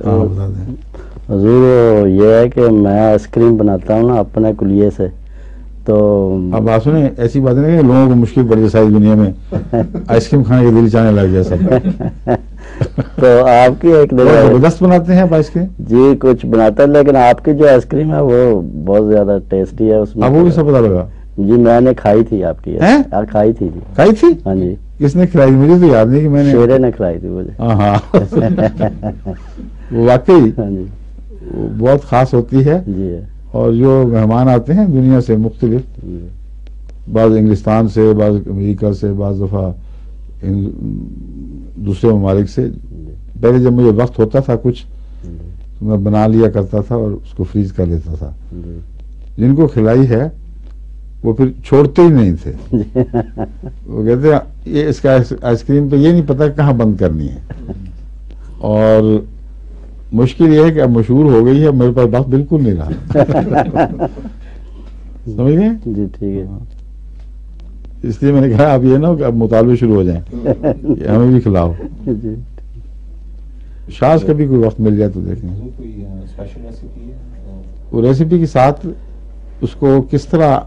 ہاں بتا دیں حضور یہ ہے کہ میں آئس کریم بناتا ہوں نا اپنے کلیے سے، تو اب بات سنیں، ایسی بات نہیں کہ لوگوں کو مشکل پڑ جائے ساری دنیا میں آئس کریم کھانے کے دل چاہنے لگ جائے سب. تو آپ کی ایک زبردست بناتے ہیں آپ آئس کریم؟ جی کچھ بناتا ہے، لیکن آپ کی جو آئس کریم ہے وہ بہت زیادہ ٹیسٹی ہے. اس میں آپ کو کیسا پتا لگا؟ جی میں نے کھائی تھی آپ کی، کھائی تھی جی. کھائی تھی؟ ہاں جی. کس نے کھلائی؟ مجھے تو یاد نہیں کہ میں نے. شیرے نے کھلائی تھی مجھے. ہاں واقعی ہاں جی بہت خاص ہوتی ہے. جی. اور جو مہمان آتے ہیں دنیا سے مختلف، بعض انگلستان سے، بعض امریکہ سے، بعض دفعہ دوسرے ممالک سے، پہلے جب مجھے وقت ہوتا تھا کچھ تو میں بنا لیا کرتا تھا اور اس کو فریز کر لیتا تھا. جن کو کھلائی ہے وہ پھر چھوڑتے ہی نہیں تھے. وہ کہتے ہیں یہ اس کا آئس کریم پہ یہ نہیں پتا کہاں بند کرنی ہے. اور مشکل یہ ہے کہ اب مشہور ہو گئی ہے، میرے پاس وقت بالکل نہیں رہا. سمجھ گئے؟ جی ٹھیک ہے. اس لیے میں نے کہا اب یہ نہ ہو کہ اب مطالبے شروع ہو جائیں ہمیں بھی کھلاؤ. شاز کبھی کوئی وقت مل جائے تو دیکھیں. وہ ریسیپی کے ساتھ اس کو کس طرح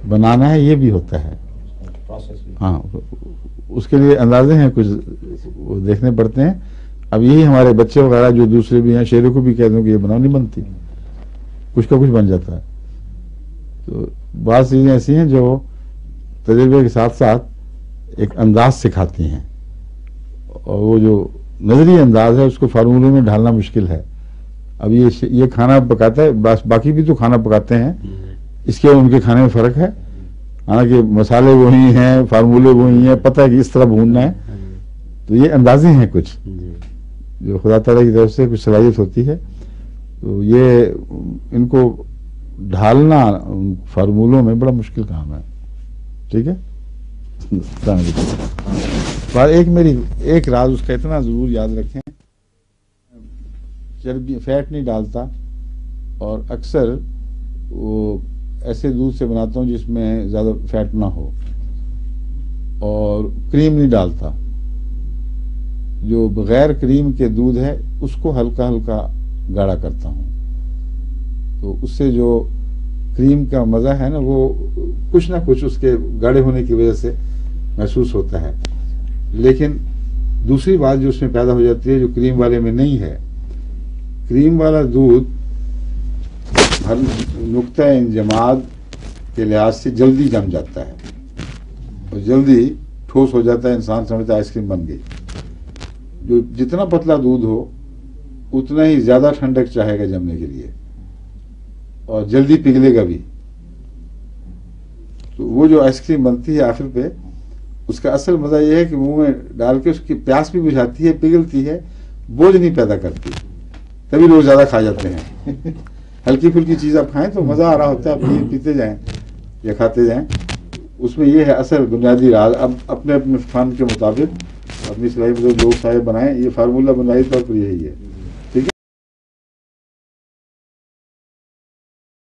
بنانا ہے یہ بھی ہوتا ہے. ہاں اس کے لیے اندازے ہیں کچھ، وہ دیکھنے پڑتے ہیں. اب یہی ہمارے بچے وغیرہ جو دوسرے بھی ہیں، شیروں کو بھی کہہ دوں کہ یہ بناؤ، نہیں بنتی، کچھ کا کچھ بن جاتا ہے. تو بعض چیزیں ایسی ہیں جو تجربے کے ساتھ ساتھ ایک انداز سکھاتی ہیں، اور وہ جو نظری انداز ہے اس کو فارمولے میں ڈھالنا مشکل ہے. اب یہ کھانا پکاتا ہے، باقی بھی تو کھانا پکاتے ہیں، اس کے ان کے کھانے میں فرق ہے. حالانکہ مسالے وہی ہیں، فارمولے وہی ہیں، پتہ ہے کہ اس طرح بھوننا ہے. تو یہ اندازے ہیں کچھ جو خدا تعالیٰ کی طرف سے کچھ صلاحیت ہوتی ہے. تو یہ ان کو ڈھالنا فارمولوں میں بڑا مشکل کام ہے. ٹھیک ہے. السلام علیکم. ایک راز اس کا اتنا ضرور یاد رکھیں، چربی فیٹ نہیں ڈالتا، اور اکثر وہ ایسے دودھ سے بناتا ہوں جس میں زیادہ فیٹ نہ ہو، اور کریم نہیں ڈالتا. جو بغیر کریم کے دودھ ہے اس کو ہلکا ہلکا گاڑھا کرتا ہوں، تو اس سے جو کریم کا مزہ ہے نا وہ کچھ نہ کچھ اس کے گاڑھے ہونے کی وجہ سے محسوس ہوتا ہے. لیکن دوسری بات جو اس میں پیدا ہو جاتی ہے جو کریم والے میں نہیں ہے، کریم والا دودھ ہر نقطہ انجماد کے لحاظ سے جلدی جم جاتا ہے اور جلدی ٹھوس ہو جاتا ہے. انسان سمجھتا ہے آئس کریم بن گئی. جو جتنا پتلا دودھ ہو اتنا ہی زیادہ ٹھنڈک چاہے گا جمنے کے لیے، اور جلدی پگھلے گا بھی. تو وہ جو آئس کریم بنتی ہے آخر پہ، اس کا اصل مزہ یہ ہے کہ منہ میں ڈال کے اس کی پیاس بھی بجھاتی ہے، پگھلتی ہے، بوجھ نہیں پیدا کرتی. تبھی لوگ زیادہ کھا جاتے ہیں. ہلکی پھلکی چیز آپ کھائیں تو مزہ آ رہا ہوتا ہے، آپ پیتے جائیں یا کھاتے جائیں. اس میں یہ ہے اصل بنیادی راز. اب اپنے اپنے فن کے مطابق اپنی صلاحیت لوگ صاحب بنائیں. یہ فارمولہ بنیادی طور پر یہی ہے.